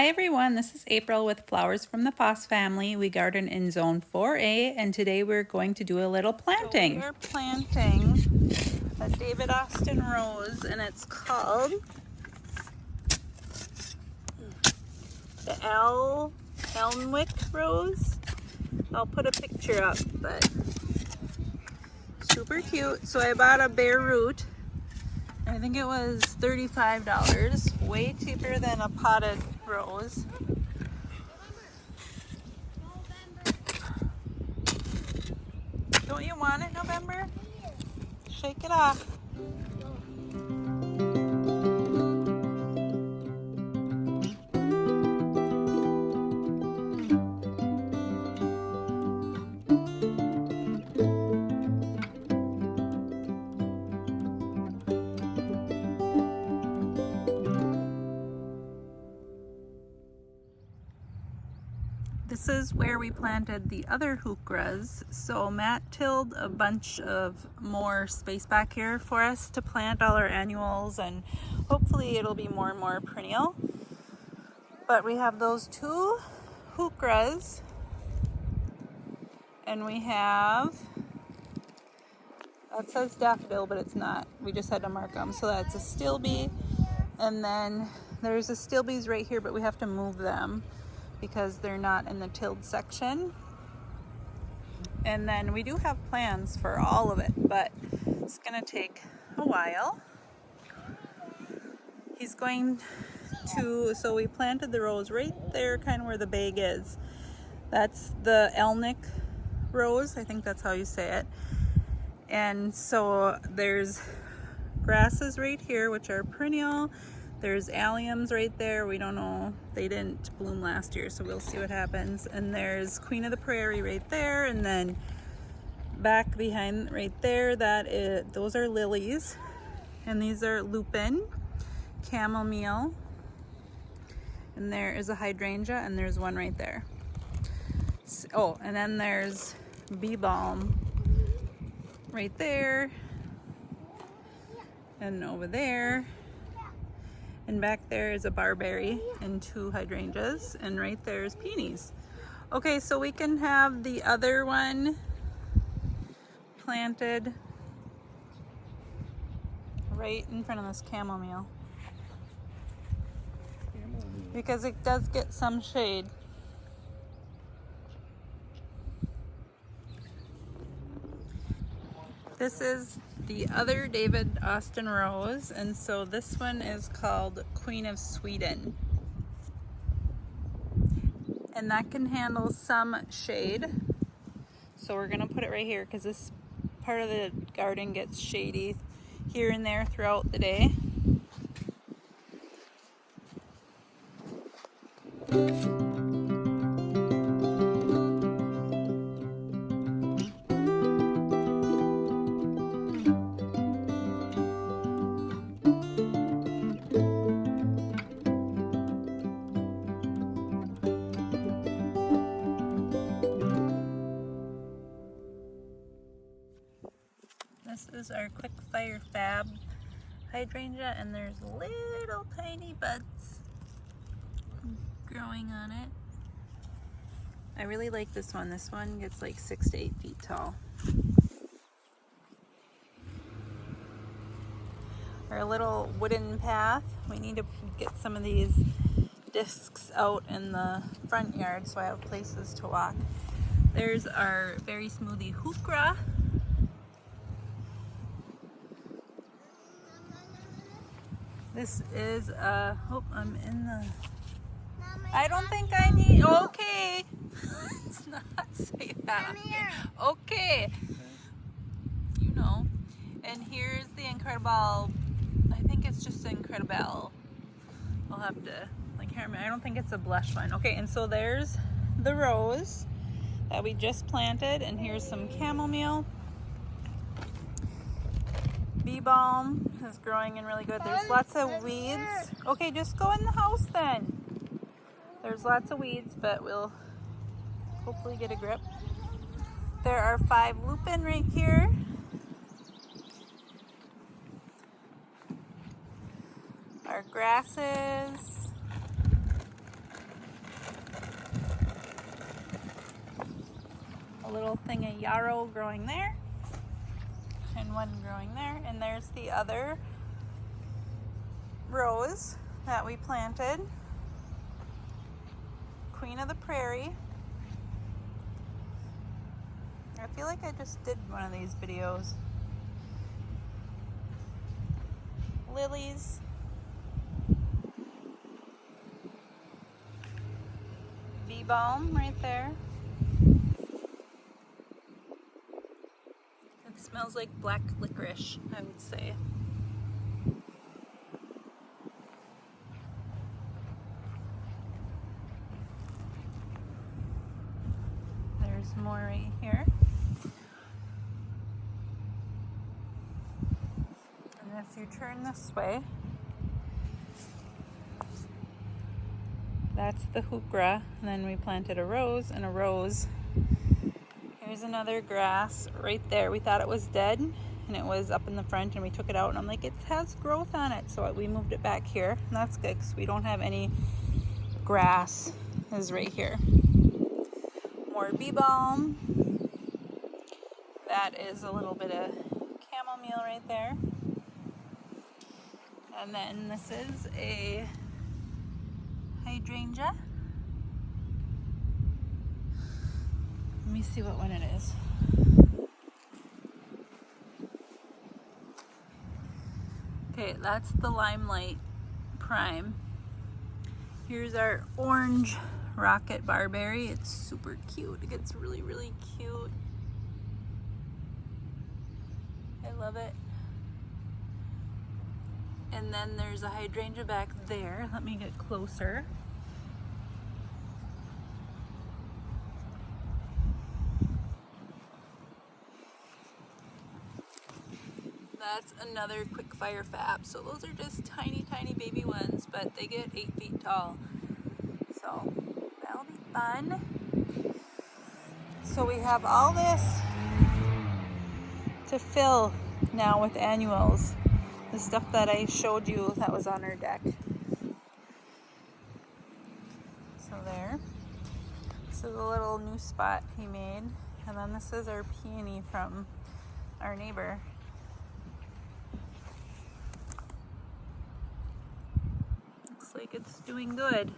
Hi everyone, this is April with Flowers from the Foss family. We garden in Zone 4A and today we're going to do a little planting. So we are planting a David Austin rose and it's called the Elmwick rose. I'll put a picture up, but super cute. So I bought a bare root. I think it was $35, way cheaper than a potted rose. Don't you want it, November? Shake it off. This is where we planted the other heucheras. So Matt tilled a bunch of more space back here for us to plant all our annuals, and hopefully it'll be more and more perennial. But we have those two heucheras, and we have, that says daffodil, but it's not. We just had to mark them. So that's a stilby, and then there's a stilbies right here, but we have to move them because they're not in the tilled section. And then we do have plans for all of it, but it's gonna take a while. He's going to, so we planted the rose right there, kind of where the bag is. That's the Elmwick rose, I think that's how you say it. And so there's grasses right here, which are perennial. There's alliums right there. We don't know, they didn't bloom last year, so we'll see what happens. And there's Queen of the Prairie right there, and then back behind right there, those are lilies, and these are lupin, chamomile, and there is a hydrangea, and there's one right there. Oh, and then there's bee balm right there, and over there. And back there is a barberry and two hydrangeas, and right there is peonies. Okay, so we can have the other one planted right in front of this chamomile because it does get some shade. This is the other David Austin rose, and so this one is called Queen of Sweden. And that can handle some shade. So we're gonna put it right here because this part of the garden gets shady here and there throughout the day. This is our quick fire fab hydrangea, and there's little tiny buds growing on it. I really like this one. This one gets like 6 to 8 feet tall. Our little wooden path, we need to get some of these discs out in the front yard so I have places to walk. There's our very smoothie heuchera. This is oh, I'm in the, I don't think I need, okay. Let's not say that. Okay. You know. And here's the Incredible, I think it's just Incredible. I'll have to, I can't remember, I don't think it's a blush one. Okay, and so there's the rose that we just planted, and here's some chamomile. Bee balm is growing in really good. There's lots of weeds. Okay, just go in the house then. There's lots of weeds, but we'll hopefully get a grip. There are 5 lupin right here. Our grasses. a little thing of yarrow growing there, and one growing there, and there's the other rose that we planted, Queen of the Prairie. I feel like I just did one of these videos. Lilies, bee balm right there. It smells like black licorice, I would say. There's more right here. And if you turn this way, that's the heuchera, and then we planted a rose and a rose. Here's another grass right there. We thought it was dead, and it was up in the front, and we took it out, and I'm like, it has growth on it, so we moved it back here, and that's good because we don't have any grass. Is right here. More bee balm. That is a little bit of chamomile right there. And then this is a hydrangea. Let me see what one it is. Okay, that's the Limelight Prime. Here's our orange rocket barberry. It's super cute. It gets really, really cute. I love it. And then there's a hydrangea back there. Let me get closer. That's another quick fire fab. So those are just tiny, tiny baby ones, but they get 8 feet tall. So that'll be fun. So we have all this to fill now with annuals. The stuff that I showed you that was on our deck. So there. This is a little new spot he made. And then this is our peony from our neighbor. Looks like it's doing good.